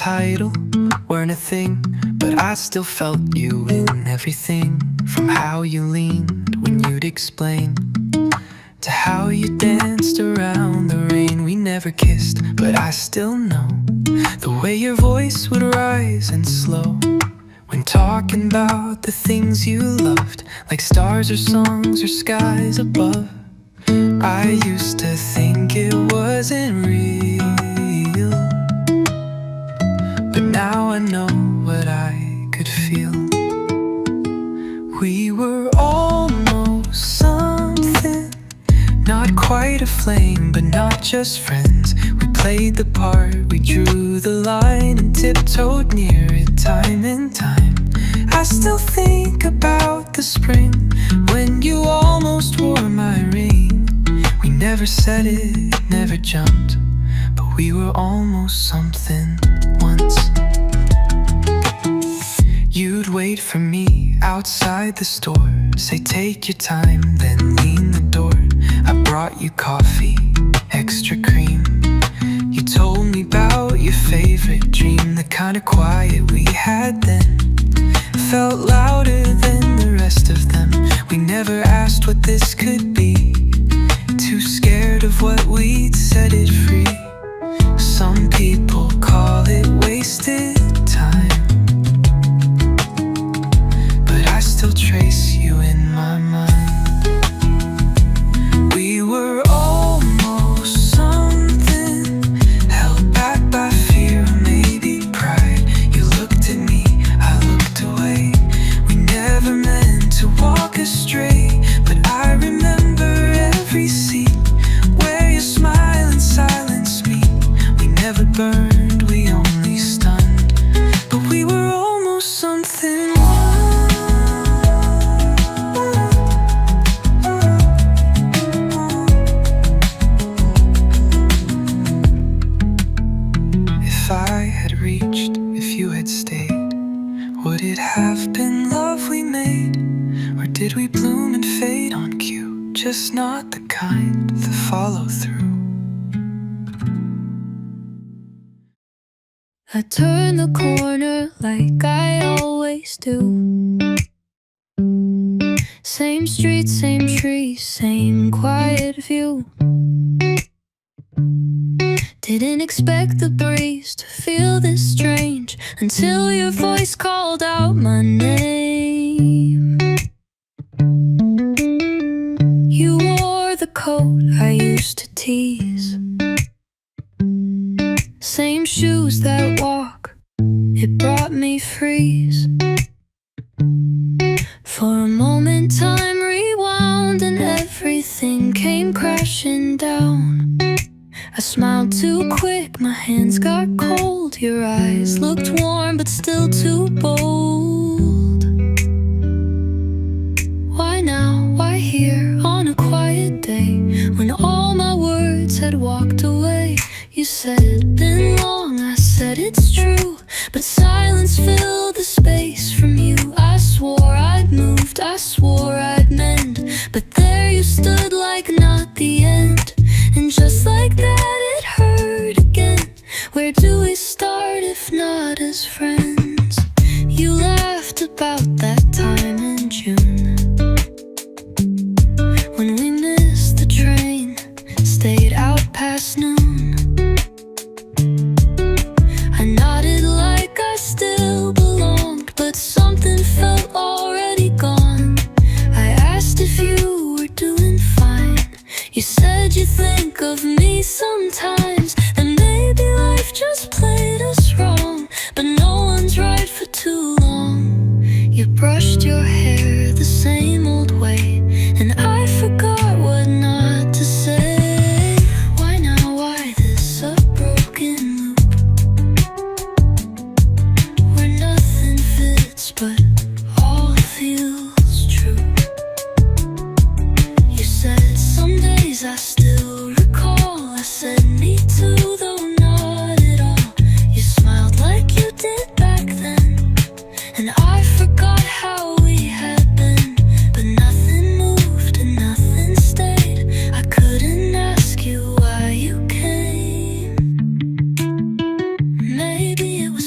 title weren't a thing, but I still felt you in everything. From how you leaned when you'd explain, to how you danced around the rain. We never kissed, but I still know the way your voice would rise and slow when talking about the things you loved, like stars or songs or skies above. I used to think it wasn't real, but now I know what I could feel. We were almost something, not quite a flame, but not just friends. We played the part, we drew the line and tiptoed near it time and time. I still think about the spring when you almost wore my ring. We never said it, never jumped, but we were almost something once. You'd wait for me outside the store, say take your time, then lean the door. I brought you coffee, extra cream. You told me about your favorite dream. The kind of quiet we had then felt louder than the rest of them. We never asked what this could be, too scared of what we'd set it free. Some people call it wasted time, but I still trace you in my mind. We were almost something, held back by fear or maybe pride. You looked at me, I looked away. We never meant to walk astray, but I remember every seat where your smile and silence meet. We never burned, we only stunned, but we were almost something. If I had reached, if you had stayed, would it have been love we made? Or did we bloom and fade on cue, just not the kind that follow through? I turn the corner like I always do. Same street, same trees, same quiet view. Didn't expect the breeze to feel this strange until your voice called out my name. You wore the coat I used to tease, same shoes that walk, it brought me freeze. For a moment time rewound and everything came crashing down. I smiled too quick, my hands got cold. Your eyes looked warm but still too bold. Why now, why here on a quiet day, when all my words had walked away? You said, been long, I said it's true, but silence filled the space from you. I swore I'd moved, I swore I'd mend, but there you stood like not the end. And just like that it hurt again. Where do we start if not as friends? You laughed about that time in June, when we missed the train, stayed out past noon. I nodded like I still belonged, but something felt already gone. I asked if you were doing fine. You said you think of me sometimes, and maybe life just played us wrong, but no one's right for too long. You brushed your hair the same old way, and I forgot what not to say. Why now, why this a broken loop, where nothing fits but all feels true? You said some days I still recall. I said me too, though not at all. You smiled like you did back then, and I forgot how we had been. But nothing moved and nothing stayed. I couldn't ask you why you came. Maybe it was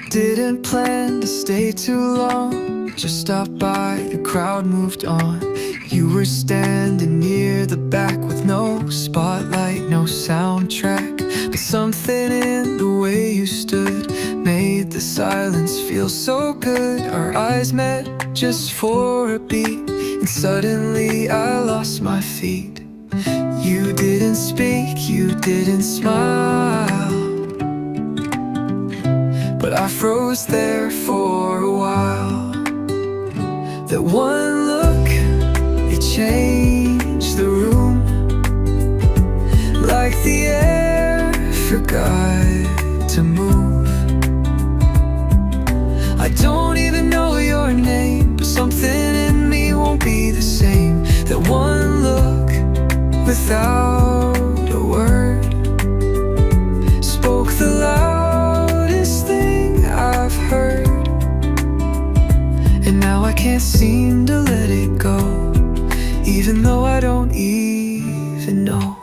Didn't plan to stay too long, just stopped by, the crowd moved on. You were standing near the back with no spotlight, no soundtrack, but something in the way you stood made the silence feel so good. Our eyes met just for a beat, and suddenly I lost my feet. You didn't speak, you didn't smile, but I froze there for a while. That one look, it changed the room, like the air forgot to move. I don't even know your name, but something in me won't be the same. That one look, without a word, spoke the loudest thing I've heard. And now I can't seem to let it go, even though I don't even know.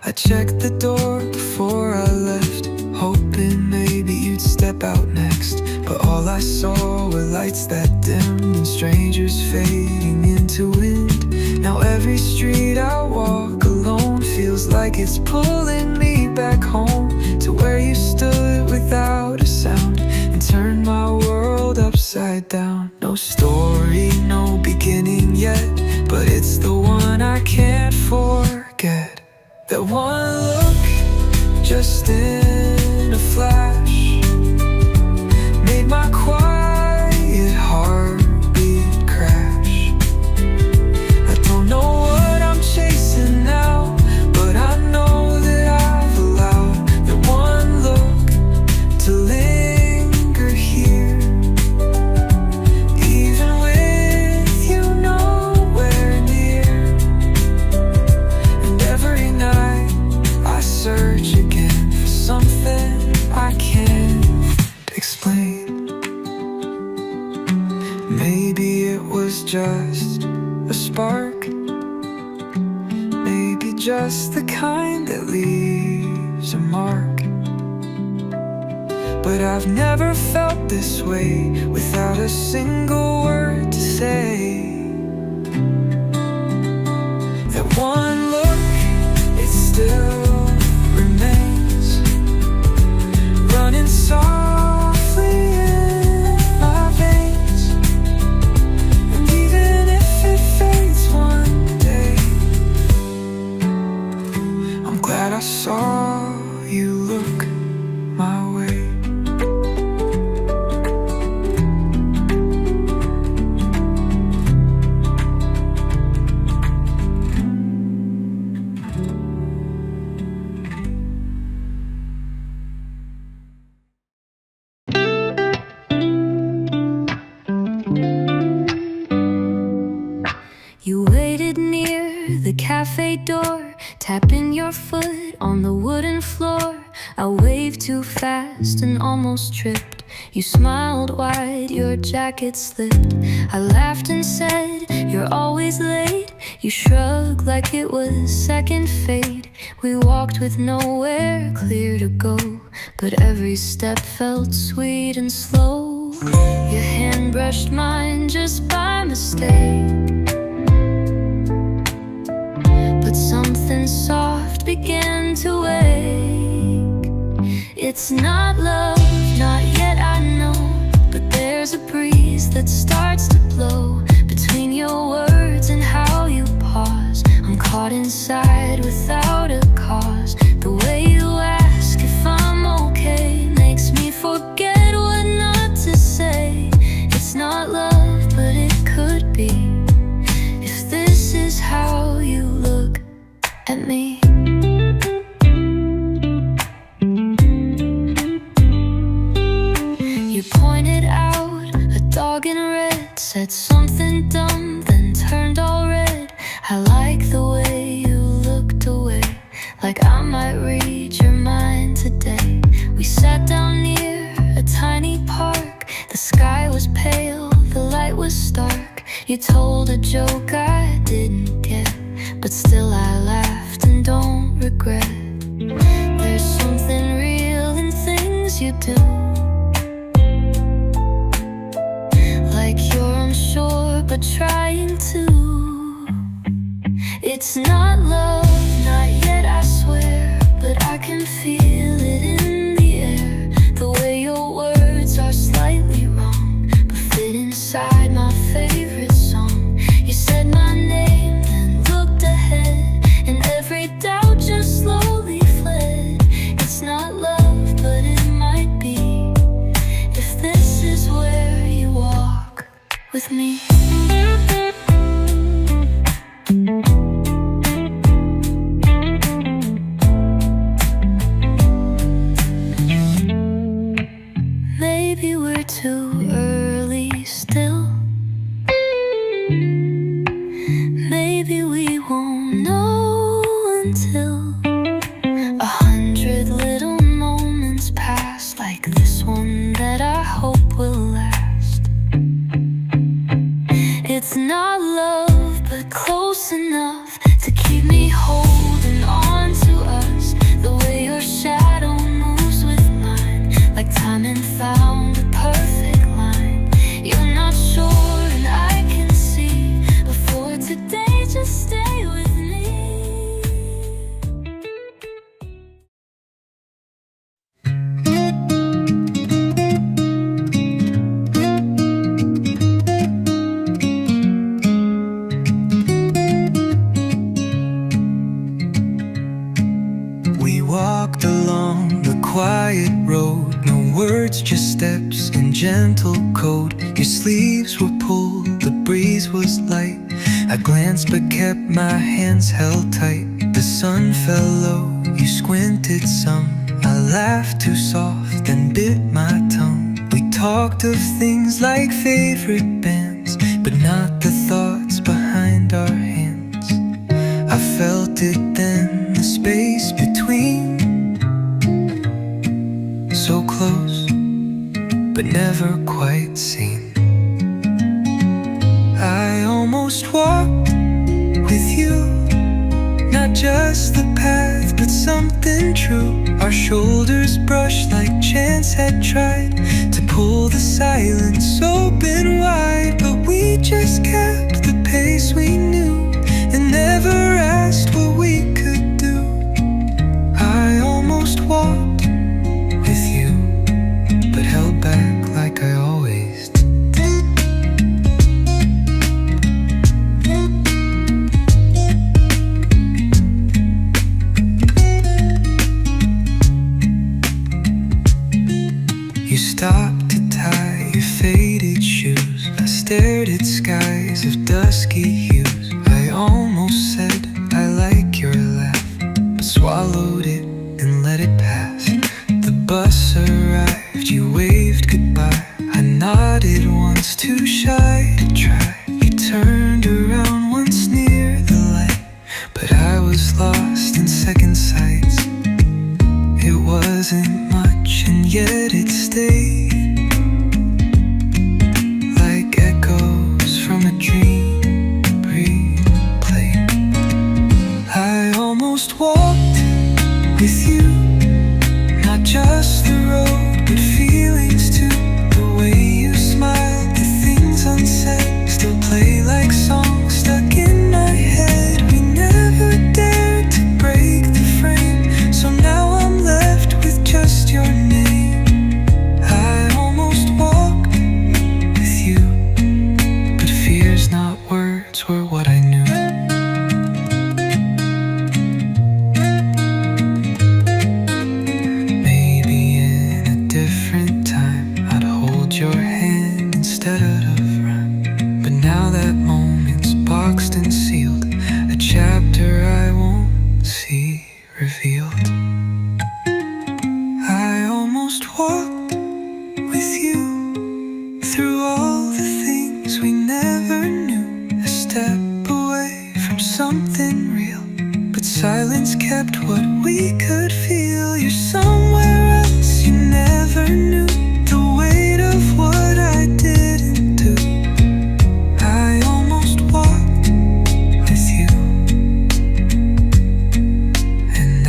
I checked the door before I left, hoping maybe you'd step out next. But all I saw were lights that dimmed and strangers fading into wind. Now every street I walk alone feels like it's pulling me back home, to where you stood without a sound and turned my world upside down. No story, no beginning yet, but it's the one I can't forget. That one look, just in a flash, made my quiet heartbeat crash. I don't know what I'm chasing now, but I know that I've allowed that one look to linger here, even with you nowhere near. And every night I search again for something I can't explain. Maybe it was just a spark, maybe just the kind that leaves a mark. But I've never felt this way without a single word to say. That one look, it still remains, running softly in my veins. And even if it fades one day, I'm glad I saw you look my way. You waited near the cafe door, tapping your foot on the wooden floor. I waved too fast and almost tripped. You smiled wide, your jacket slipped. I laughed and said, "You're always late." You shrugged like it was second fate. We walked with nowhere clear to go, but every step felt sweet and slow. Your hand brushed mine just by mistake, but something soft began to wake. It's not love, not yet I know, but there's a breeze that starts to blow between your words and how you pause. I'm caught inside without a cause. The way you ask if I'm okay makes me forget what not to say. It's not love, but it could be, if this is how you look at me. You pointed out a dog in red, said something dumb, then turned all red. I like the way you looked away, like I might read your mind today. We sat down near a tiny park. The sky was pale, the light was stark. You told a joke I didn't get, but still I laughed and don't regret. There's something real in things you do, like you're unsure but trying to. It's not love, not yet I swear, but I can feel it in the air. The way your words are slightly wrong, but fit inside my favorite song. You said my name, then looked ahead, and every doubt just slowly fled. It's not love, but it might be, if this is where you walk with me. Maybe we're too early still. Maybe we won't know until 100 little moments pass, like this one that I hope will last. It's not love, but close enough to keep me holding on to us. The way your shadow moves with mine, like time and found a perfect line. You're not sure and I can see, but for today just stay with me. We walked along the quiet road, no words, just steps and gentle code. Your sleeves were pulled, the breeze was light. I glanced but kept my hands held tight. The sun fell low, you squinted some. I laughed too soft and bit my tongue. We talked of things like favorite bands, but not the thoughts behind our hands. I felt it then, the space between, so close, but never quite seen. I almost walked with you, not just the path, but something true. Our shoulders brushed like chance had tried to pull the silence open wide, but we just kept the pace we knew and never asked what we could do. I almost walked with you, but held back like I always did. You stopped to tie your faded shoes. I stared at skies of dusky hues. I almost said I like your laugh, but swallowed it and let it pass. The bus arrived, you waved goodbye. I nodded once, too shy to try. You turned around once near the light, but I was lost in second sights. It wasn't much and yet it stayed, like echoes from a dream replayed. I almost walked with you, not just the road, but feelings too. The way you smiled, the things unsaid, still play like songs stuck in my head. We never dared to break the frame, so now I'm left with just your name. I almost walked with you, but fears, not words, were what I knew. Maybe in a different time I'd hold your hand instead of rhyme, but now that moment's boxed and sealed, a chapter I won't see revealed. I almost walked with you through all the things we never knew, a step away from something real, but silence kept what we could feel. You're somewhere else, you never knew the weight of what I didn't do. I almost walked with you, and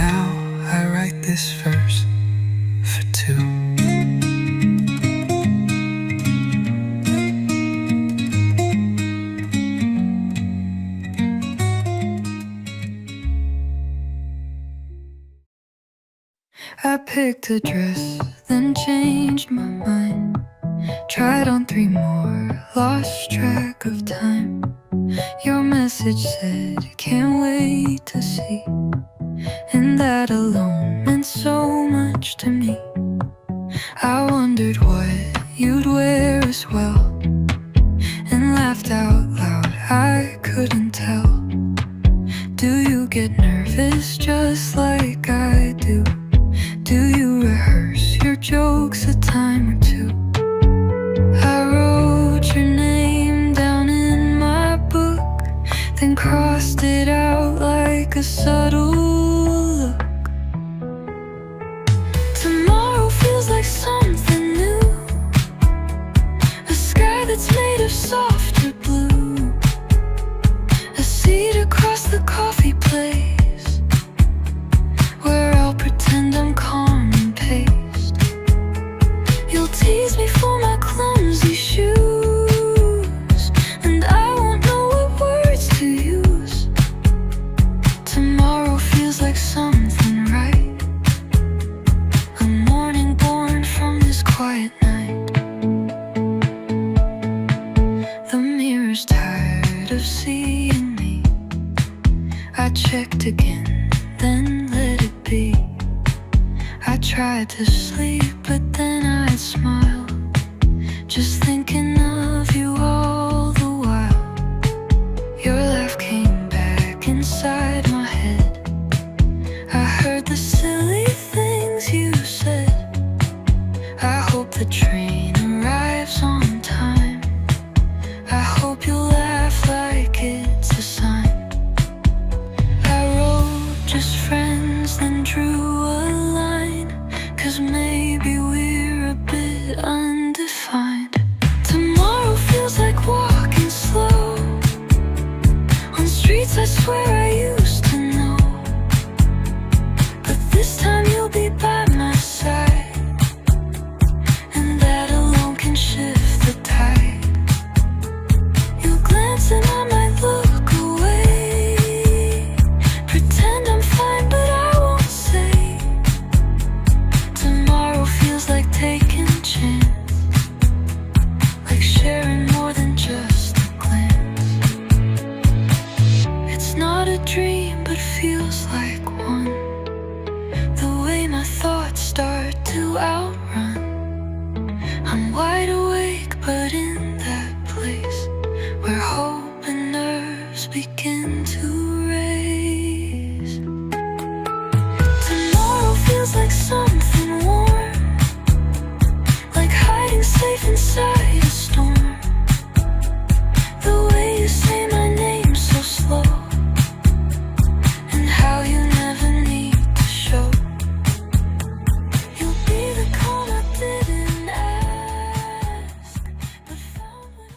I picked a dress, then changed my mind. Tried on 3 more, lost track of time. Your message said, can't wait to see. And that alone meant so much to me. I wondered what you'd wear as well, and laughed out loud, I couldn't tell. Do you get nervous just like I do? Do you rehearse your jokes a time or two? I wrote your name down in my book, then crossed it out like a subtle look. Tomorrow feels like something new, a sky that's made of softer blue, a seat across the coffee place where I'll pretend I'm calm and paced. You'll tease me for my clumsy shoes, and I won't know what words to use. Tomorrow feels like something right, a morning born from this quiet night. The mirror's tired of seeing me. I checked again, then let it be. I tried to sleep, but then I'd smile, just thinking of you all the while. Your laugh came back inside my head. I heard the silly things you said. I hope the train arrives on time. I hope you'll laugh like it's a sign. I wrote just friends, then drew a line, 'cause maybe we're a bit undefined. Tomorrow feels like walking slow on streets I swear I used to know, but this time you'll be by my side, and that alone can shift the tide. You'll glance and I might look away, pretend I'm fine but I won't say. Tomorrow feels like taking a chance, like sharing more than just a glance. It's not a dream but feels like one, the way my thoughts start to outrun. I'm wide awake but in that place where hope and nerves begin to race. Tomorrow feels like something warm, like hiding safe inside a storm. The way you say my name so slow, and how you never need to show. You'll be the calm I didn't ask, but found when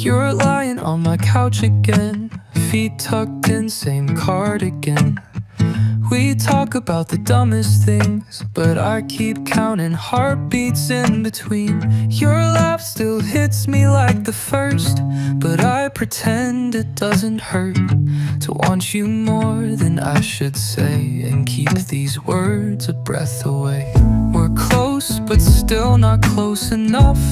You're lying on my couch again, feet tucked in, same cardigan. We talk about the dumbest things, but I keep counting heartbeats in between. Your laugh still hits me like the first, but I pretend it doesn't hurt to want you more than I should say, and keep these words a breath away. We're close, but still not close enough,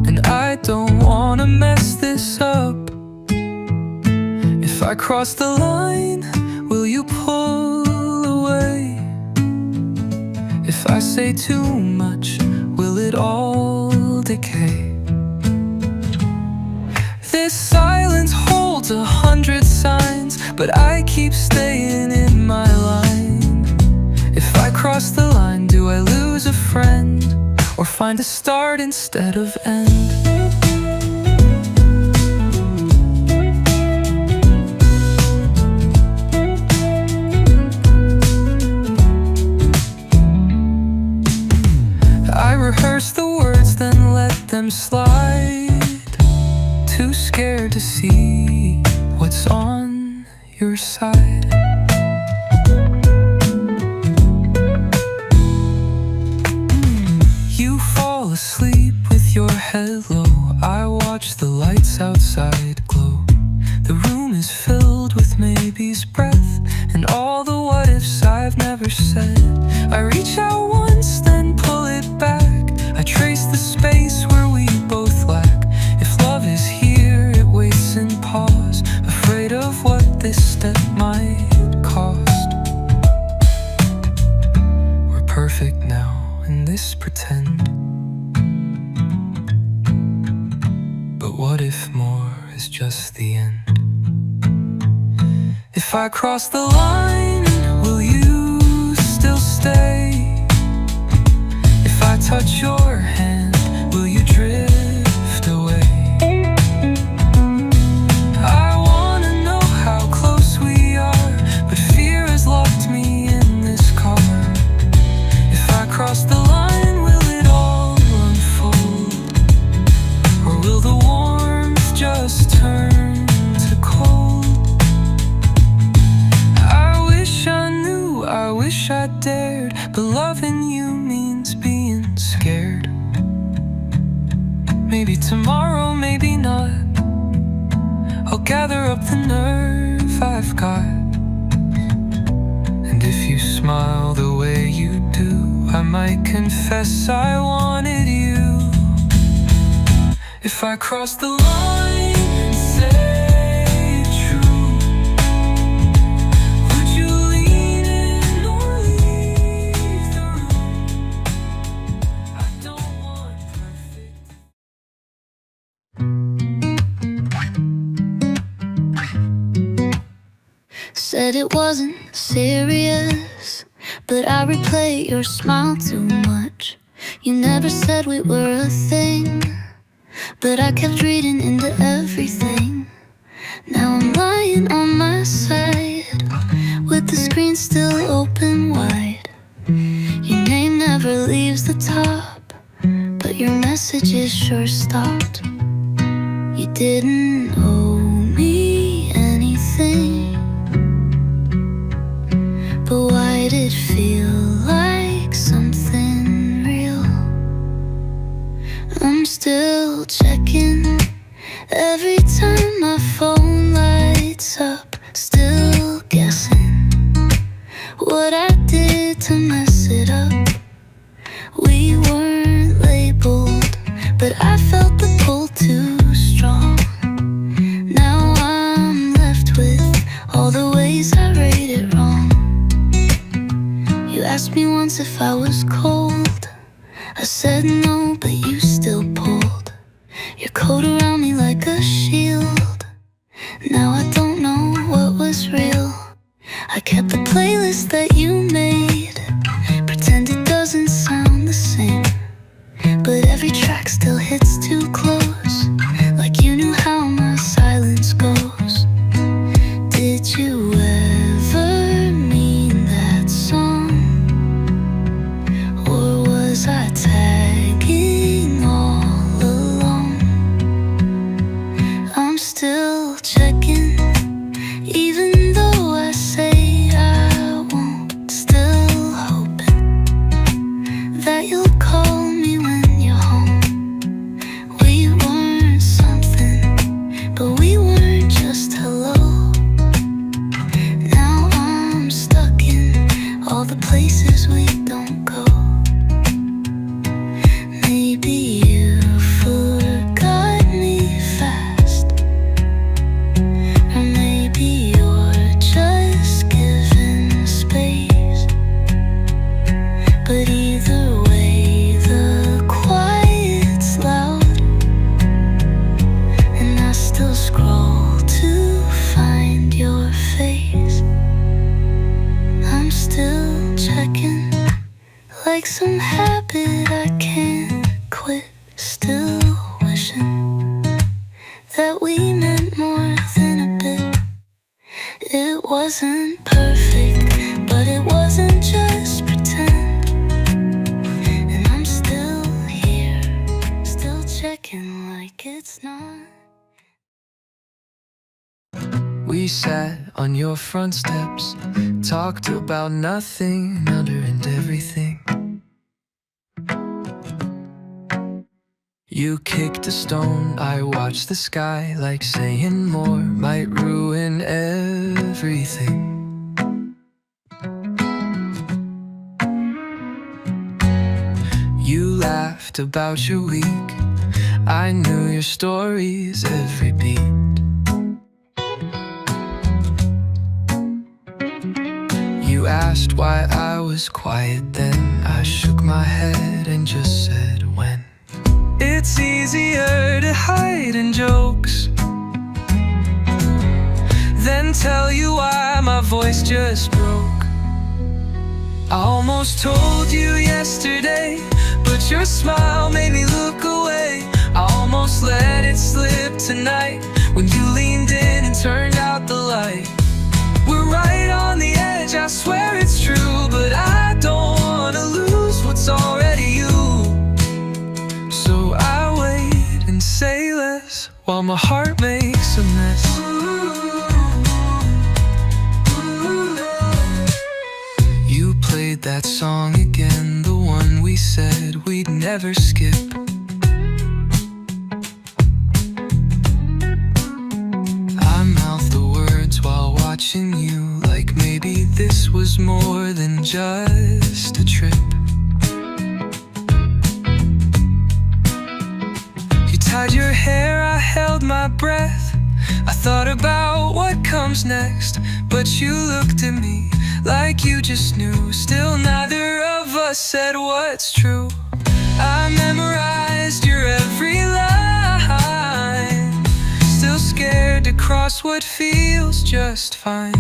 and I don't wanna mess this up. If I cross the line, will you pull away? If I say too much, will it all decay? This silence holds 100 signs, but I keep staying in my line. If I cross the line, do I lose a friend, or find a start instead of end? I rehearse the words, then let them slide, too scared to see what's on your side. You fall asleep with your head low, I watch the lights outside glow. The room is filled with maybe's breath, I reach out once, then pull it back. I trace the space where we both lack. If love is here, it waits and pause, afraid of what this step might cost. We're perfect now in this pretend, but what if more is just the end? If I cross the line, will you still stay? If I touch your hand, will you drift away? I wanna know how close we are, but fear has locked me in this car. If I cross the line, will it all unfold? Or will the warmth just turn to cold? I wish I knew, I wish I dared, but loving you means being scared. Maybe tomorrow, maybe not. I'll gather up the nerve I've got. And if you smile the way you do, I might confess I wanted you. If I cross the line and say true, would you lean in or leave the room? I don't want perfect. Said it wasn't serious, but I replay your smile too much. You never said we were a thing, but I kept reading into everything. Now I'm lying on my side, with the screen still open wide. Your name never leaves the top, but your messages sure stopped. You didn't owe me anything, but why did it feel like something real? I'm still checking every time my phone lights up, still guessing what I did to mess it up. We weren't labeled, but I felt the pull too strong. Now I'm left with all the ways I rated wrong. You asked me once if I was cold. I said no, but you still pulled your coat around me like a shield. Now I don't know what was real. I kept the playlist that you made, pretend it doesn't sound the same, but every track still hits too close, like you knew how my silence goes. Did you ever mean that song? Or was I tagging all along? I'm still checking, even though I say I won't. Still hoping that you'll call me when you're home. We weren't something, but we weren't just hello. Now I'm stuck in all the places we don't go. Maybe you forgot me fast, or maybe you're just giving space. But either way, the quiet's loud, and I still scroll to find your face. I'm still checking, like some habit I can't quit. Still wishing that we meant more than a bit. It wasn't perfect, but it wasn't just pretend. And I'm still here, still checking like it's not. We sat on your front steps, talked about nothing, under and everything. You kicked a stone, I watched the sky, like saying more might ruin everything. laughed about your week. I knew your stories every beat. You asked why I was quiet then. I shook my head and just said when. It's easier to hide in jokes than tell you why my voice just broke. I almost told you yesterday, but your smile made me look away. I almost let it slip tonight when you leaned in and turned out the light. We're right on the edge, I swear it's true, but I don't wanna lose what's already you. So I wait and say less while my heart makes a mess. You played that song again, the one we said we'd never skip. I mouthed the words while watching you, like maybe this was more than just a trip. You tied your hair, I held my breath. I thought about what comes next, but you looked at me like you just knew. Still neither of us said what's true. I memorized your every line, still scared to cross what feels just fine.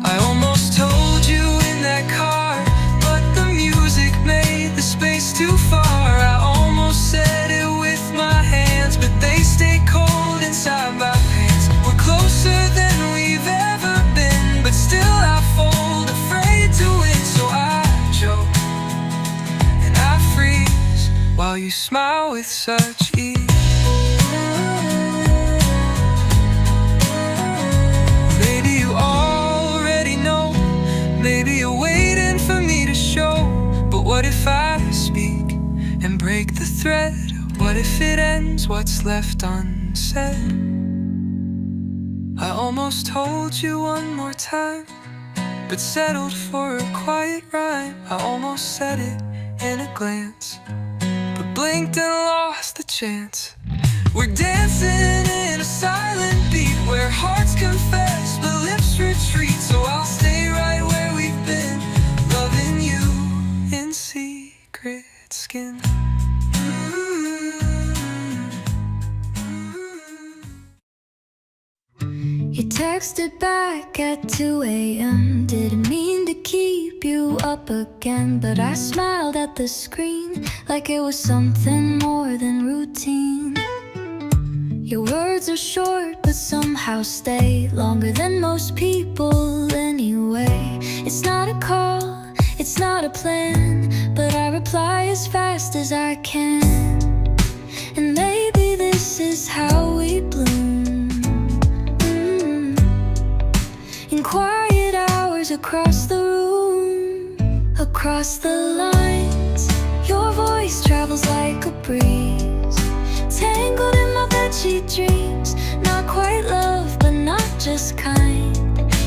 I almost told you in that car, but the music made the space too far. I almost said it with my hands, but they stay cold inside my pants. We're closer than we've ever been, but still I fold, afraid to win. So I choke and I freeze while you smile with such ease. Maybe you already know, maybe you're waiting for me to show. But what if I speak and break the thread? What if it ends what's left unsaid? I almost told you one more time, but settled for a quiet rhyme. I almost said it in a glance, but blinked and lost the chance. We're dancing in a silent beat where hearts confess but lips retreat. So I'll stay right where we've been, loving you in secret skin. You texted back at 2 a.m. Didn't mean to keep you up again, but I smiled at the screen like it was something more than routine. Your words are short but somehow stay longer than most people anyway. It's not a call, it's not a plan, but I reply as fast as I can. And maybe this is how we bloom. In quiet hours across the room, across the lines, your voice travels like a breeze, tangled in my bedsheet dreams. Not quite love, but not just kind.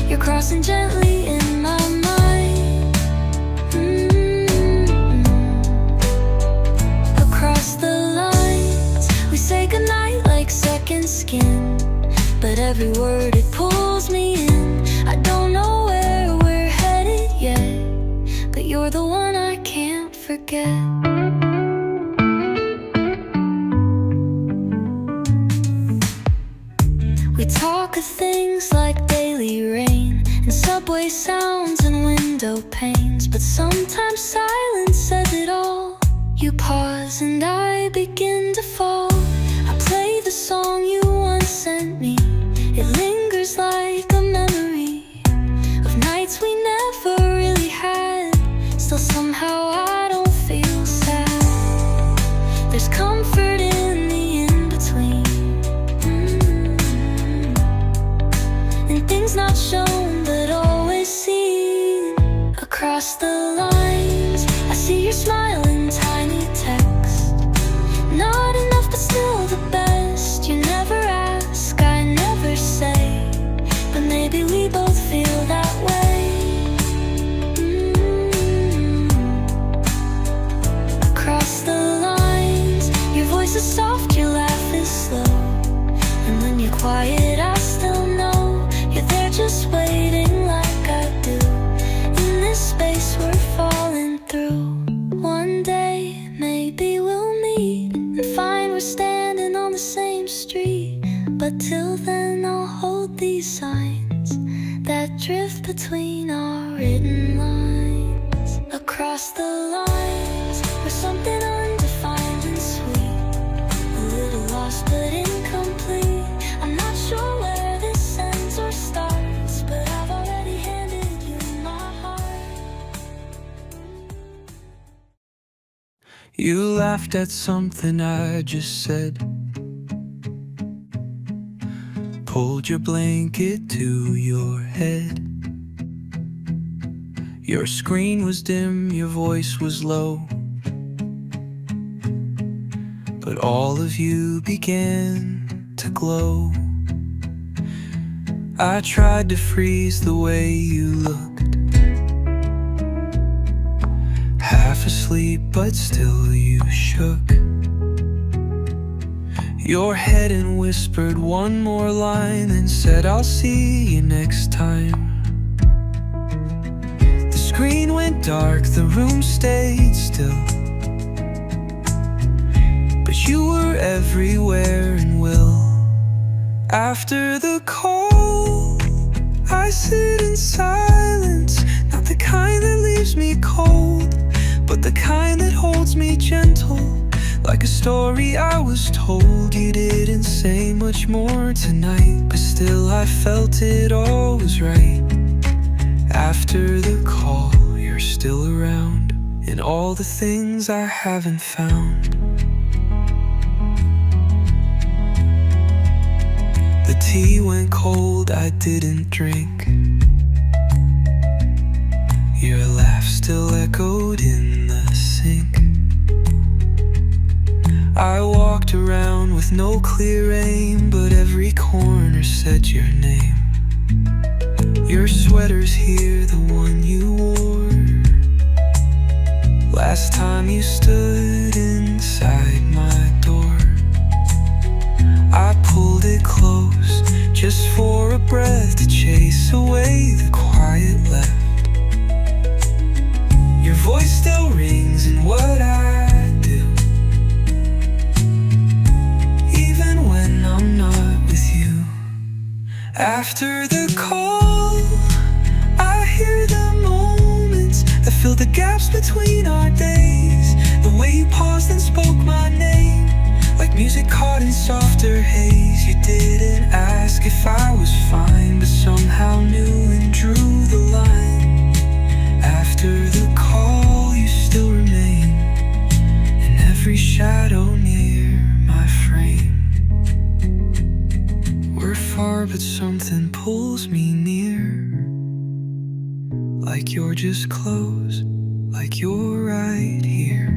You're crossing gently in my mind. Across the lines, we say goodnight like second skin, but every word it pulls me in. I don't know where we're headed yet, but you're the one I can't forget. We talk of things like daily rain and subway sounds and window panes, but sometimes silence says it all. You pause and I begin to fall. I play the song you once sent me. It lingers like a memory of nights we never really had. Still somehow I don't feel sad. There's comfort in the in-between, and things not shown but always seen. Across the lines, I see your smile in tiny text. Not enough but quiet, I still know you're there just waiting like I do. In this space we're falling through. One day maybe we'll meet and find we're standing on the same street. But till then I'll hold these signs that drift between our written lines. Across the lines where something undefined and sweet, a little lost but incomplete. I'm not sure where this ends or starts, but I've already handed you my heart. You laughed at something I just said, pulled your blanket to your head. Your screen was dim, your voice was low, but all of you began to glow. I tried to freeze the way you looked, half asleep but still you shook your head and whispered one more line and said, I'll see you next time. The screen went dark, the room stayed still, but you were everywhere and will. After the call, I sit in silence, not the kind that leaves me cold, but the kind that holds me gentle. Like a story I was told. You didn't say much more tonight, but still I felt it all was right. After the call, you're still around, and all the things I haven't found. The tea went cold, I didn't drink. Your laugh still echoed in the sink. I walked around with no clear aim, but every corner said your name. Your sweater's here, the one you wore last time you stood inside my door. I pulled it close, just for a breath to chase away the quiet left. Your voice still rings in what I do, even when I'm not with you. After the call, I hear the moments that fill the gaps between our days. The way you paused and spoke my name, like music caught in softer haze. You didn't ask if I was fine, but somehow knew and drew the line. After the call, you still remain in every shadow near my frame. We're far, but something pulls me near, like you're just close, like you're right here.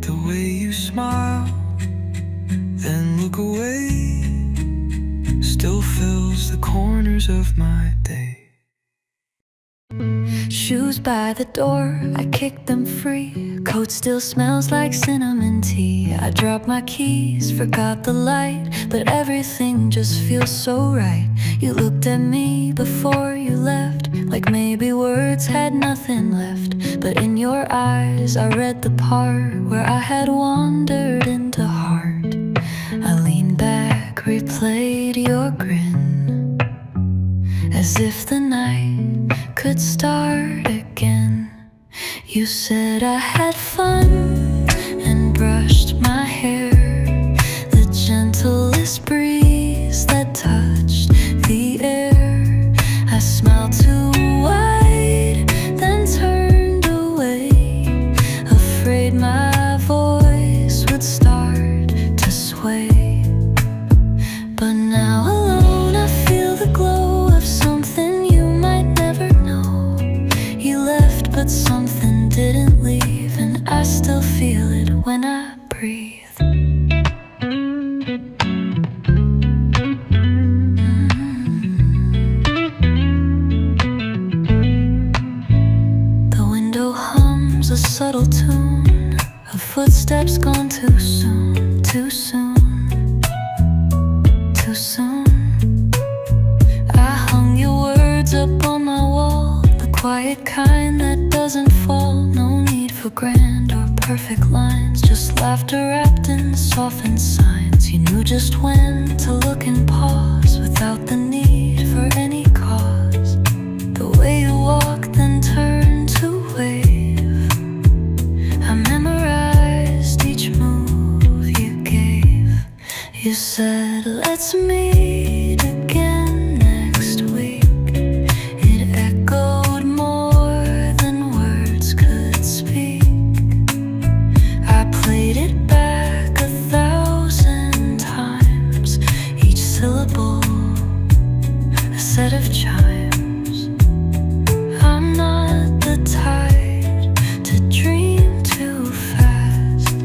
The way you smile, then look away, still fills the corners of my day. Shoes by the door, I kick them free. Coat still smells like cinnamon tea. I dropped my keys, forgot the light, but everything just feels so right. You looked at me before you left, like maybe words had nothing left. But in your eyes I read the part where I had wandered into heart. I leaned back, replayed your grin, as if the night could start again. You said I had fun and brushed my hair, the gentlest breeze that touched the air. I smiled too wide, then turned away, afraid my voice would start to sway. But now alone I feel the glow of something you might never know. You left but something didn't leave, and I still quiet kind that doesn't fall. No need for grand or perfect lines, just laughter wrapped in softened signs. You knew just when to look and pause without the need for any cause. The way you walked then turned to wave, I memorized each move you gave. You said, let's meet again next week. It echoed more than words could speak. I played it back 1,000 times, each syllable a set of chimes. I'm not the type to dream too fast,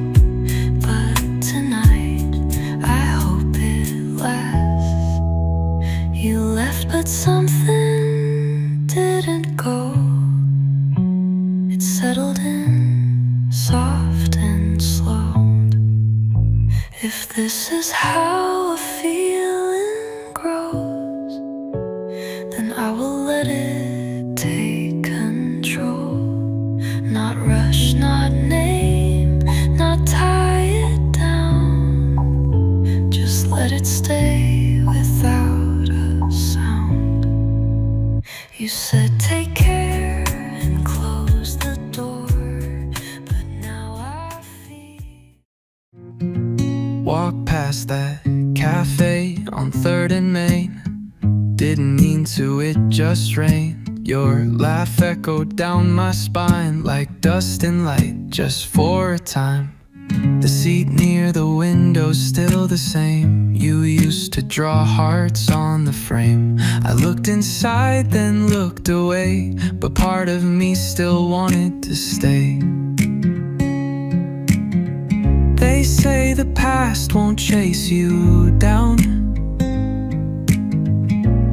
but tonight I hope it lasts. You left but something didn't go. It settled in, soft and slow. If this is how a feeling grows, then I will let it take control. Not rush, not name, not tie it down. Just let it stay without a sound. You said take care and close the door, but now I feel. Walk past that cafe on 3rd and Main. Didn't mean to, it just rained. Your laugh echoed down my spine like dust and light, just for a time. The seat near the window's still the same. You used to draw hearts on the frame. I looked inside, then looked away, but part of me still wanted to stay. They say the past won't chase you down,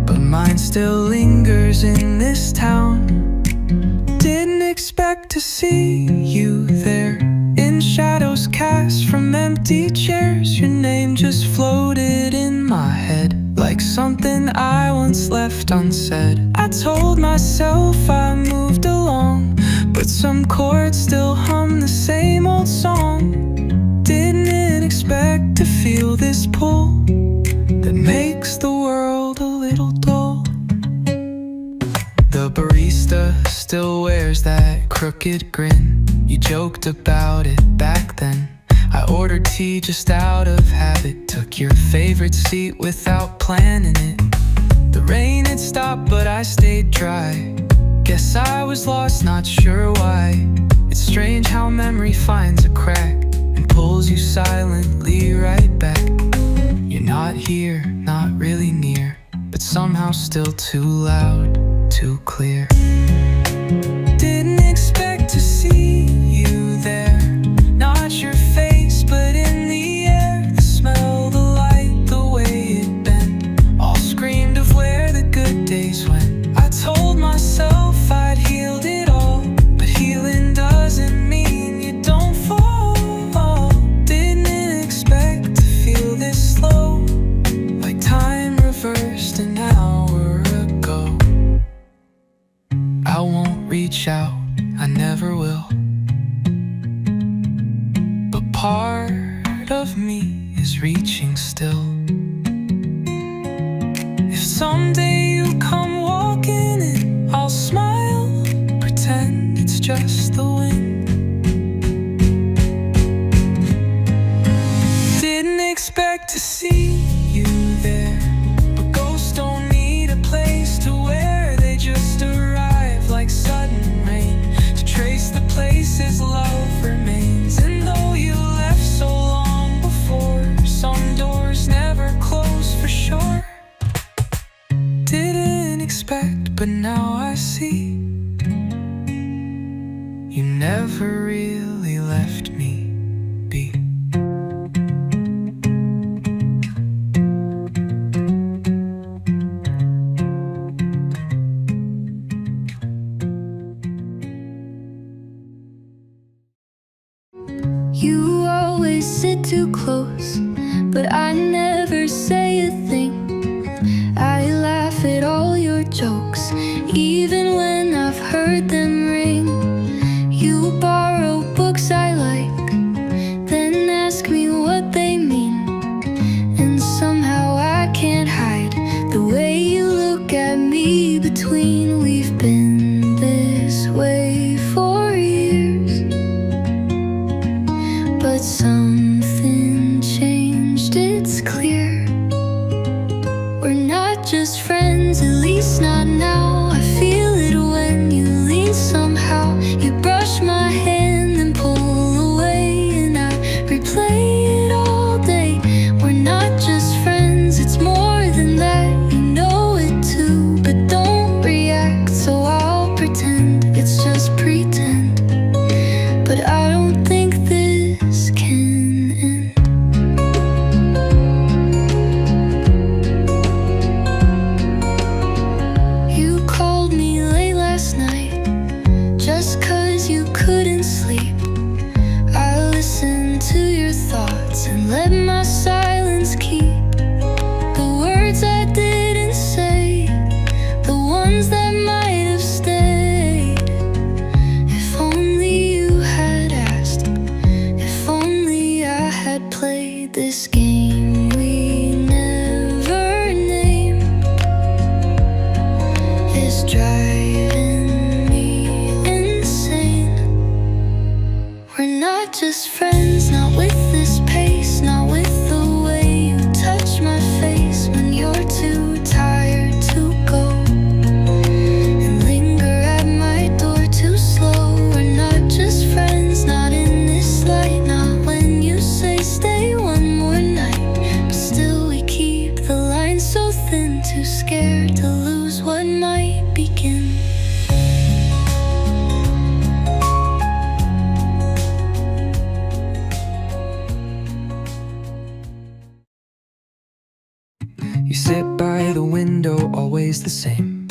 but mine still lingers in this town. Didn't expect to see you there, in shadows cast from empty chairs. Your name just floated in my head like something I once left unsaid. I told myself I moved along, but some chords still hum the same old song. Didn't expect to feel this pull that makes the world a little dull. The barista still wears that crooked grin. You joked about it back then. I ordered tea just out of habit, took your favorite seat without planning it. The rain had stopped but I stayed dry. Guess I was lost, not sure why. It's strange how memory finds a crack and pulls you silently right back. You're not here, not really near, but somehow still too loud, too clear. Didn't expect to see you there, not your face but in the air. The smell, the light, the way it bent, all screamed of where the good days went. I told myself I'd healed it all, but healing doesn't mean you don't fall. Didn't expect to feel this slow, like time reversed an hour ago. I won't reach out, I never will, but part of me is reaching still. If someday you come walking in, I'll smile, pretend it's just the wind. Didn't expect to see you there, but ghosts don't need a place to where they just arrive like sudden rain, to trace the places love remains. And though you left so long before, some doors never close for sure. Didn't expect, but now I see, you never really left me be. You always sit too close, but I never say a thing. I laugh at all your jokes, even when I've heard them this game we never name is driving me insane. We're not just friends, not with this pace, not with the way you touch my face when you're too tired to go and linger at my door too slow. We're not just friends, not in this light, not when you say stay one more night, but still we keep the line so thin, too scared to lose what might begin. You sit by the window, always the same.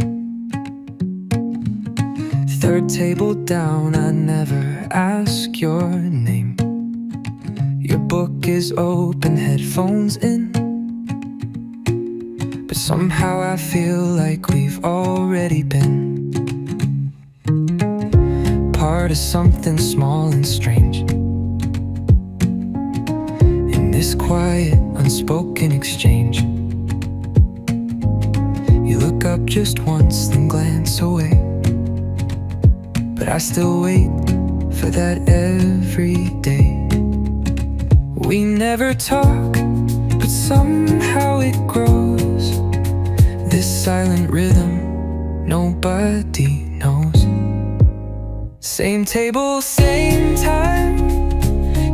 Third table down, I never ask your name. Your book is open, headphones in, but somehow I feel like we've already been part of something small and strange. In this quiet, unspoken exchange, you look up just once, then glance away, but I still wait for that every day. We never talk, but somehow it grows. This silent rhythm nobody knows. Same table, same time.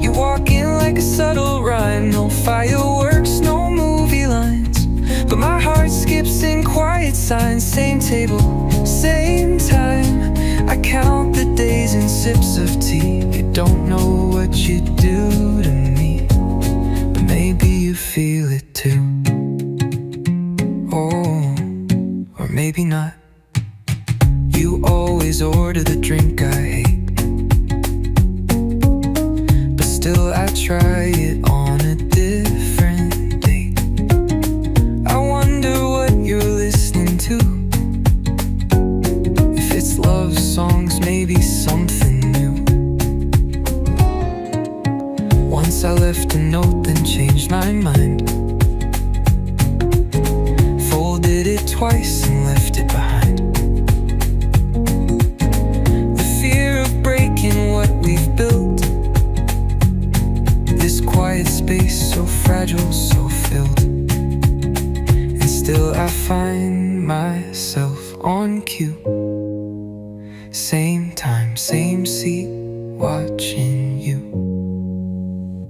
You walk in like a subtle rhyme. No fireworks, no movie lines, but my heart skips in quiet signs. Same table, same time. I count the days in sips of tea. You don't know what you do to me, but maybe you feel it too. Oh, or maybe not. You always order the drink I hate, but still I try it on a different date. I wonder what you're listening to. If it's love songs, maybe something new. Once I left a note, then changed my mind. Folded it twice and left it behind. The fear of breaking what we've built, this quiet space so fragile, so filled, and still I find myself on cue. Same time, same seat, watching you.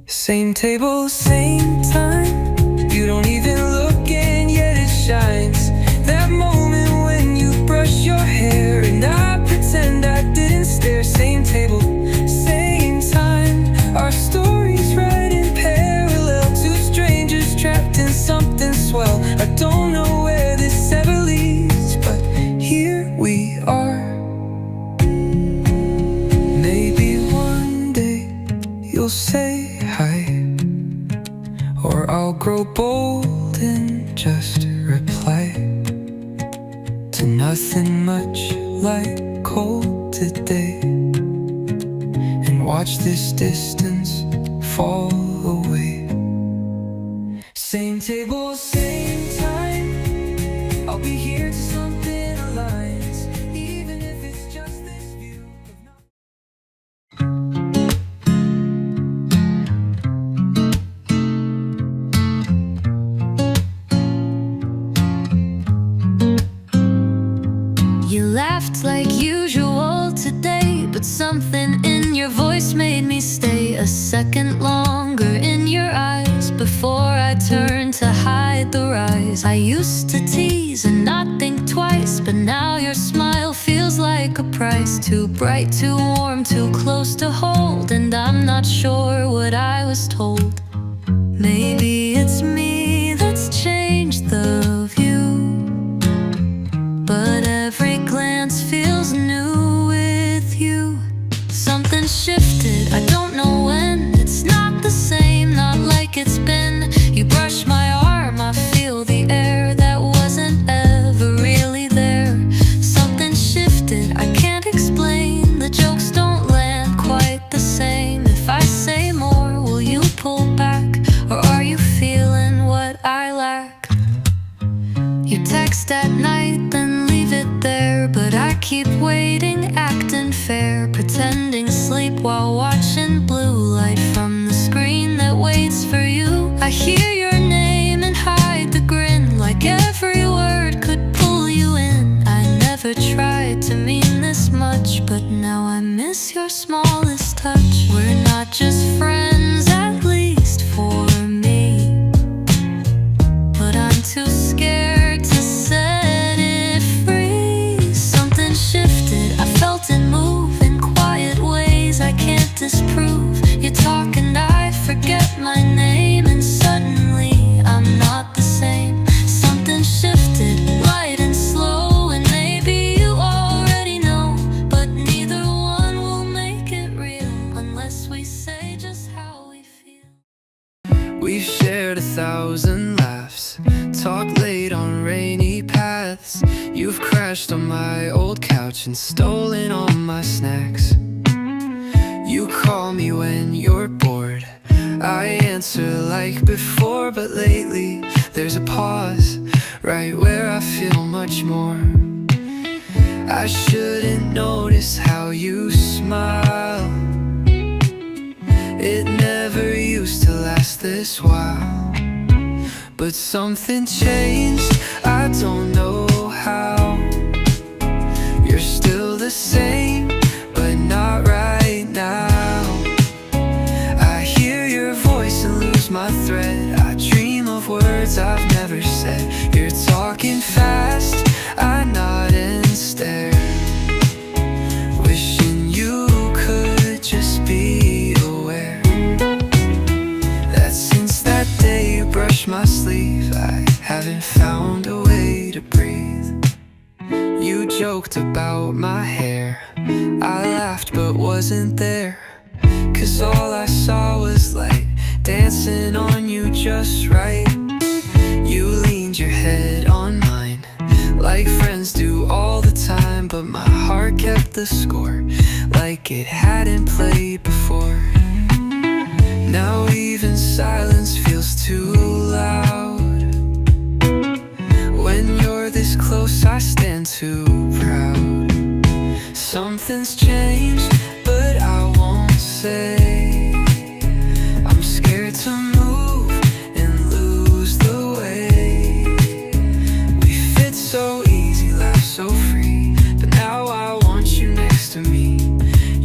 Same table, same time. You don't even look and yet it shines. That moment when you brush your hair and I pretend I didn't stare. Same table, same time. Our stories read in parallel. Two strangers trapped in something swell. I don't know where this ever leads, but here we are. Maybe one day you'll say hi, or I'll grow bold and just reply to nothing much like cold today, and watch this distance fall away. Same table, same time. I'll be here till something aligns, even if it's just this view of You laughed like usual today, but something in your voice made me stay a second longer in your eyes before I turned to hide the rise. I used to tease and not think twice, but now your smile feels like a price. Too bright, too warm, too close to hold, and I'm not sure what I was told. Maybe it's me that's changed the view, but every glance feels new with you. Something shifted, I don't know when. It's not the same, not like it's been. You brush my arm, I feel the air that wasn't ever really there. Something shifted, I can't explain. The jokes don't land quite the same. If I say more, will you pull back? Or are keep waiting, acting fair, pretending asleep while watching blue light from the screen that waits for you. I hear your name and hide the grin, like every word could pull you in. I never tried to mean this much, but now I miss your smallest touch. We're not just friends, at least for me, but I'm too scared to set it free. Something shifted, I felt it move in quiet ways I can't disprove. You talk and I forget my name, and suddenly I'm not the same. Something shifted, light and slow, and maybe you already know, but neither one will make it real unless we say just how we feel. We've shared 1,000 laughs, talked late on rainy paths. You've crashed on my old couch and stolen all my snacks. You call me when you're bored, I answer like before, but lately there's a pause right where I feel much more. I shouldn't notice how you smile, it never used to last this while. But something changed, I don't know how. You're still the same, but not right now. I hear your voice and lose my thread, I dream of words I've never said. You're talking fast, I nod and stare, wishing you could just be aware that since that day you brushed my sleeve, I haven't found a way to breathe. You joked about my hair, I laughed but wasn't there, 'cause all I saw was light dancing on you just right. You leaned your head on mine, like friends do all the time, but my heart kept the score, like it hadn't played before. Now even silence feels too loud. When you're this close I stand too proud. Something's changed, but I won't say. I'm scared to move and lose the way. We fit so easy, laugh so free, but now I want you next to me.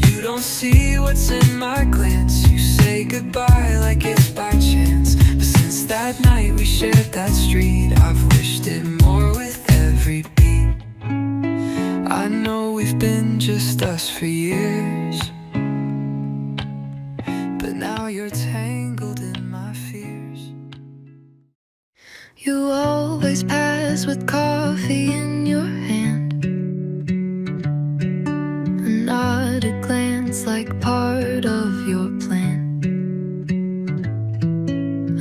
You don't see what's in my glance, you say goodbye like it's by chance. But since that night we shared that street, I've wished it more with every beat. I know we've been just us for years, but now you're tangled in my fears. You always pass with coffee in your hand, a nod, a glance like part of your plan.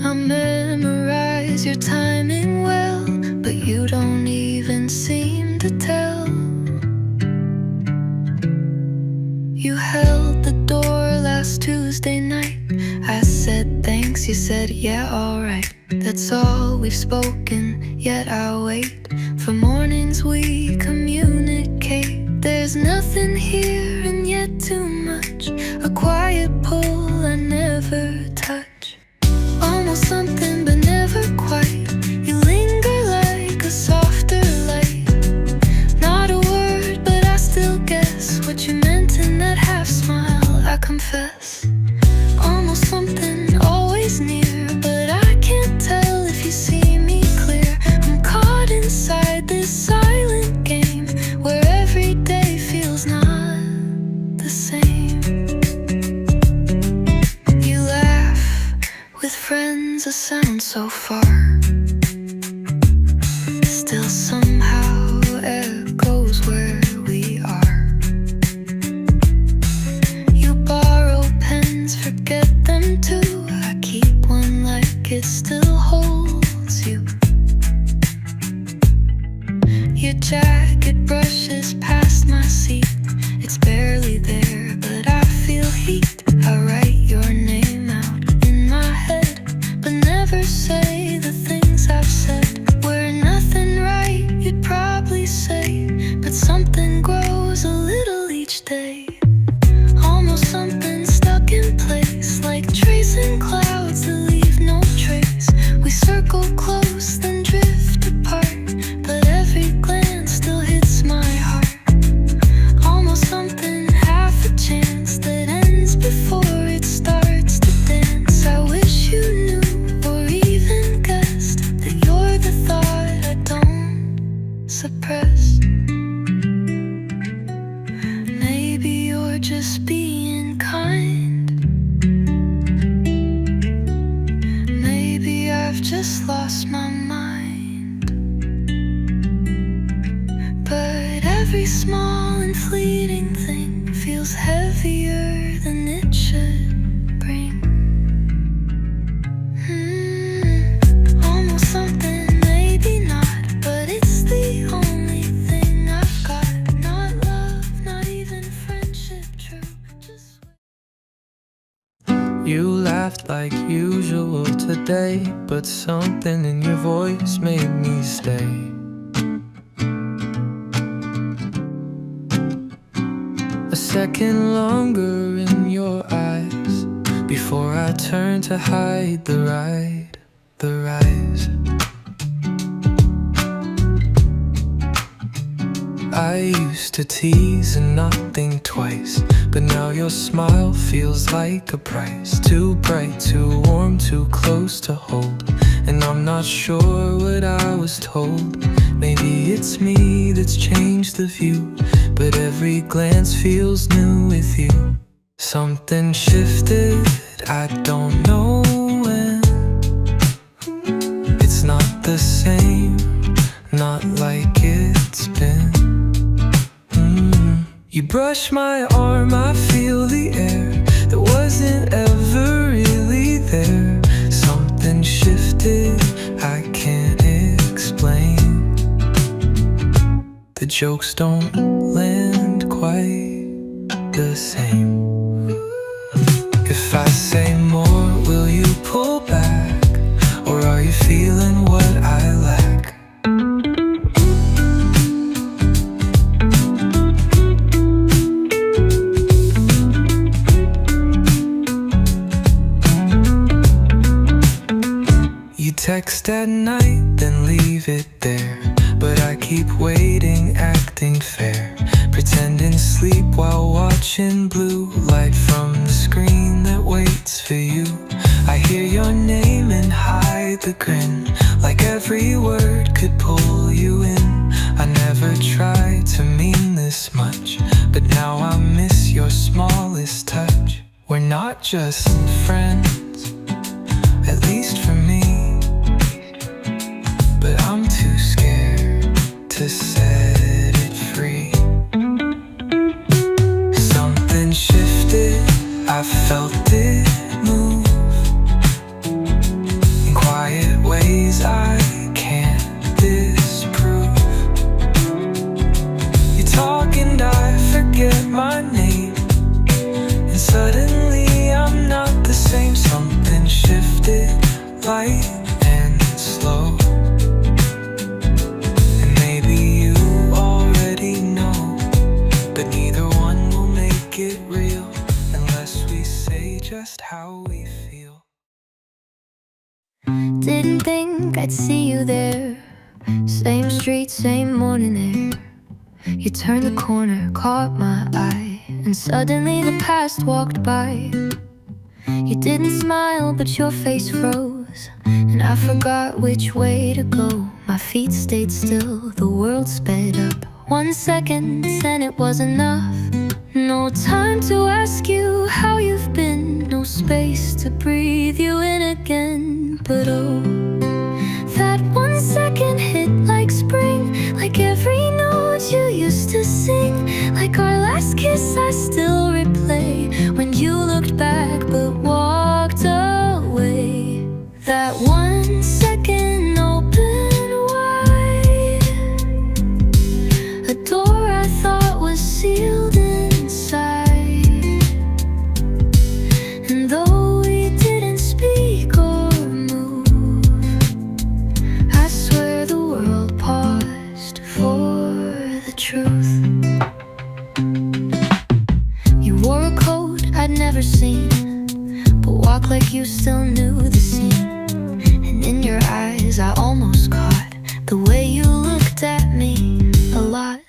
I memorize your timing well, but you don't even seem to tell. You held the door last Tuesday night, I said thanks, you said yeah, alright. That's all we've spoken, yet I wait for mornings we communicate. There's nothing here and yet too much, a quiet pull I never touch. Almost something but never quite, you linger like a softer light. Not a word but I still guess what you meant in that half smile, I confess. Almost something always near, but I can't tell if you see me clear. I'm caught inside this silent game, where every day feels not the same. You laugh with friends, a sound so far, still somehow echoes where we are. You borrow pens, forget them too, I keep one like it still holds you. Your jacket brushes past my seat, it's barely there but I feel heat. I write your name out in my head, but never say the things I've said. Were nothing right, you'd probably say, but something grows just lost my mind. But every small and fleeting thing feels heavier than it should bring. Almost something, maybe not, but it's the only thing I've got. Not love, not even friendship, true. Just You laughed like usual today, but something in your voice made me stay. A second longer in your eyes before I turn to hide the rise. I used to tease and not think twice, but now your smile feels like a price. Too bright, too warm, too close to hold, and I'm not sure what I was told. Maybe it's me that's changed the view, but every glance feels new with you. Something shifted, I don't know when. It's not the same, not like it's been. You brush my arm, I feel the air that wasn't ever really there. Something shifted, I can't explain. The jokes don't land quite the same. If I say more, will you pull back? Or are you feeling what I lack? You text at night, then leave it there, but I keep waiting, acting fair, pretending sleep while watching blue light from the screen that waits for you. I hear your name and hide the grin, like every word could pull you in. I never tried to mean this much, but now I miss your smallest touch. We're not just friends, at least for me, but I'm too scared to set it free. Something shifted, I felt it move in quiet ways I can't disprove. You talk and I forget my name, and suddenly I'm not the same. Something shifted, light and slow. And maybe you already know, but neither one will make it real unless we say just how we feel. didn't think I'd see you there. Same street, same morning air. You turned the corner, caught my eye, and suddenly the past walked by. You didn't smile, but your face froze, and I forgot which way to go. My feet stayed still, the world sped up. 1 second, and it was enough. No time to ask you how you've been, no space to breathe you in again. But oh, that 1 second hit like spring, like every note you used to sing, like our last kiss I still replay, when you looked back but walked away. That 1 second open wide, a door I thought was sealed inside. And though we didn't speak or move, I swear the world paused for the truth. You wore a coat I'd never seen, but walked like you still knew the scene. And in your eyes I almost caught the way you looked at me a lot.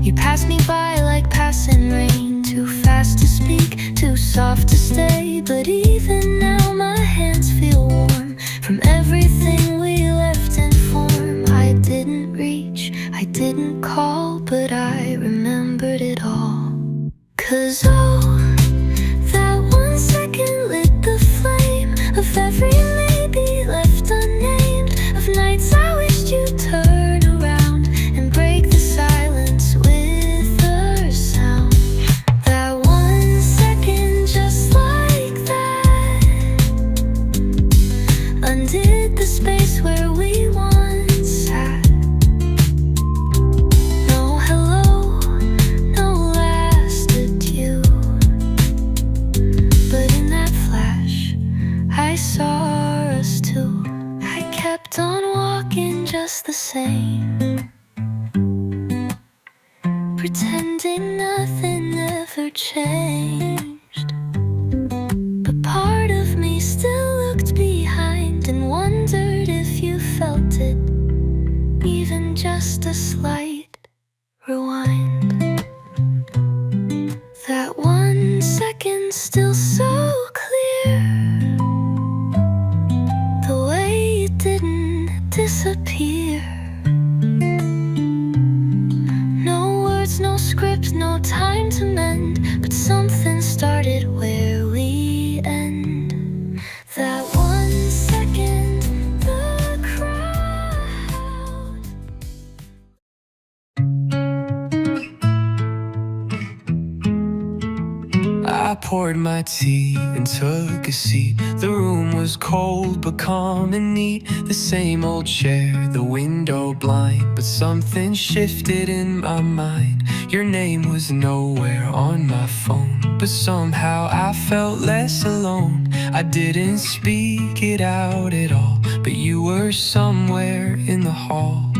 You passed me by like passing rain, too fast to speak, too soft to stay. But even now my hands feel warm from everything we left in form. I didn't reach, I didn't call, but I remembered it all. 'Cause oh, that 1 second lit the flame of every maybe left unnamed. at the space where we once sat. No hello, no last adieu. But in that flash, I saw us too. I kept on walking just the same, pretending nothing ever changed. But part of me still looked behind and wondered if you felt it, even just a slight rewind. That 1 second still so clear, the way it didn't disappear. No words, no script, no time to mend, but something started where we end. That 1 second, the crowd. I poured my tea and took a seat. The room was cold but calm and neat. The same old chair, the window blind. But something shifted in my mind. Your name was nowhere on my phone, but somehow I felt less alone. I didn't speak it out at all, but you were somewhere in the hall.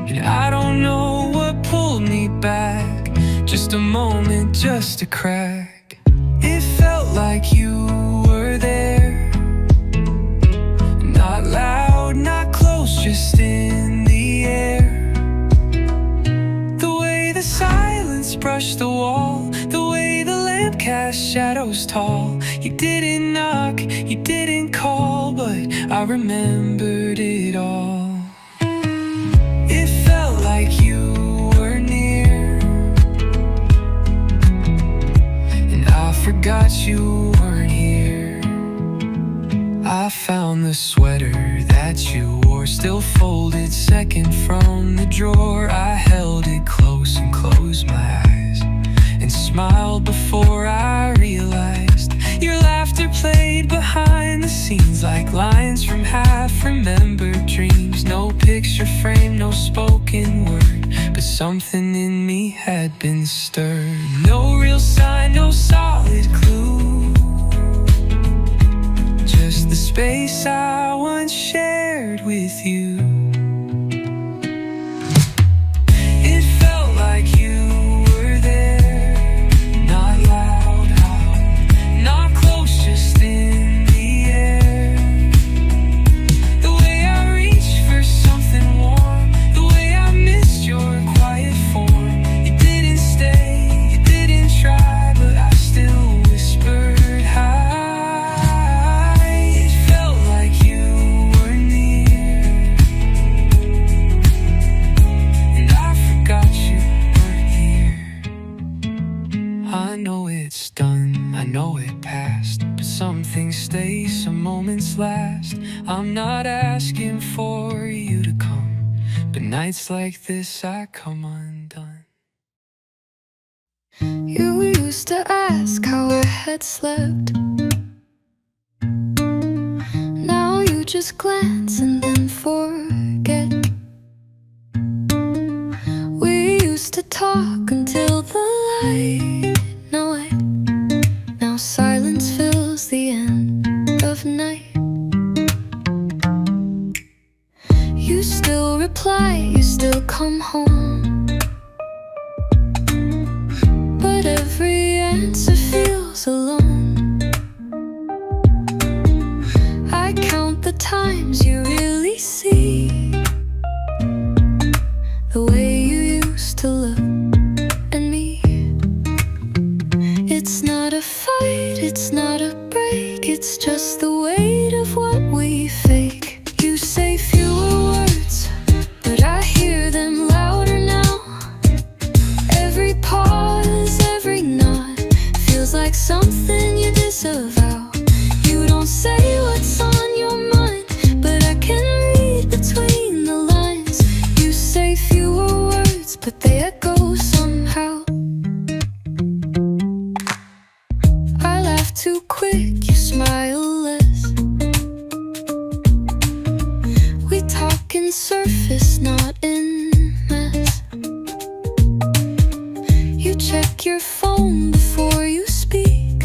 And I don't know what pulled me back, just a moment, just a crack. It felt like you were there, not loud, not close, just in the air. The way the silence brushed the wall, the way the lamp cast shadows tall. You didn't knock, you didn't call, but I remembered it all. It felt like you were near, and I forgot you weren't here. I found the sweater that you wore, still folded second from the drawer. I held it close and closed my eyes and smiled before I realized your laughter played behind the scenes like lines from half-remembered dreams. No picture frame, no spoken word, but something in me had been stirred. No real sign, no solid clue, just the space I once shared with you. It felt like you were there, not loud, not close, just in the air. The way I reached for something warm, the way I missed your quiet form. You didn't stay, you didn't try, but I still whispered hi. It felt like you were near, and I forgot you weren't here. I know it's done, I know it passed, but some things stay, some moments last. I'm not asking for you to come, but nights like this I come undone. You used to ask how I had slept. Now you just glance and then forget. We used to talk until the light. Now silence fills the end of night. You still reply, you still come home, but every answer feels alone. I count the times you really see, the way you used to look at me. It's not a fight, it's not a break, it's just the weight of what we fake. You say fewer words, but I hear them louder now. skin surface, not in mess. You check your phone before you speak.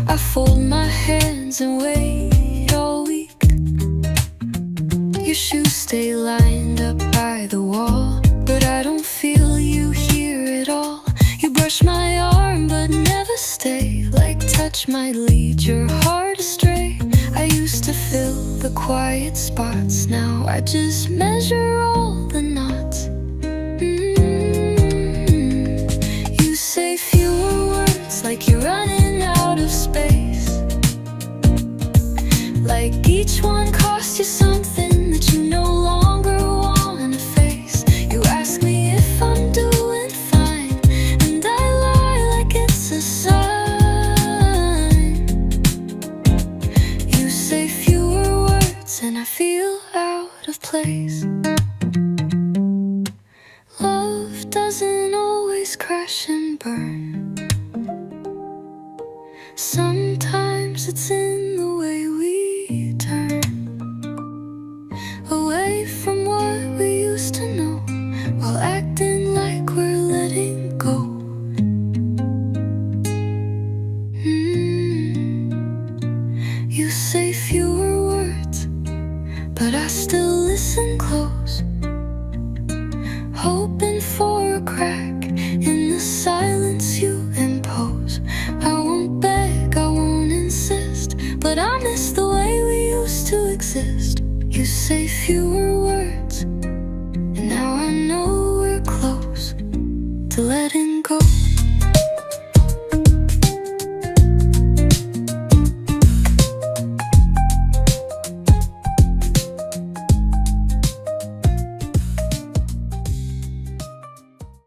I fold my hands and wait all week. Your shoes stay lined up by the wall, but I don't feel you here at all. You brush my arm but never stay, like touch might lead your heart astray. I used to fill the quiet spots, now I just measure all the knots. You say fewer words like you're running out of space, like each one cost you something that you no longer want to face. You ask me if I'm doing fine, and I lie like it's a sign. You say fewer words and I feel out of place. Love doesn't always crash and burn. Sometimes it's in the way we turn away from what we used to know, while acting like we're letting go. You say fewer words, but I still listen close, hoping for a crack in the silence you impose. I won't beg, I won't insist, but I miss the way we used to exist. You say fewer words, and now I know we're close to letting go.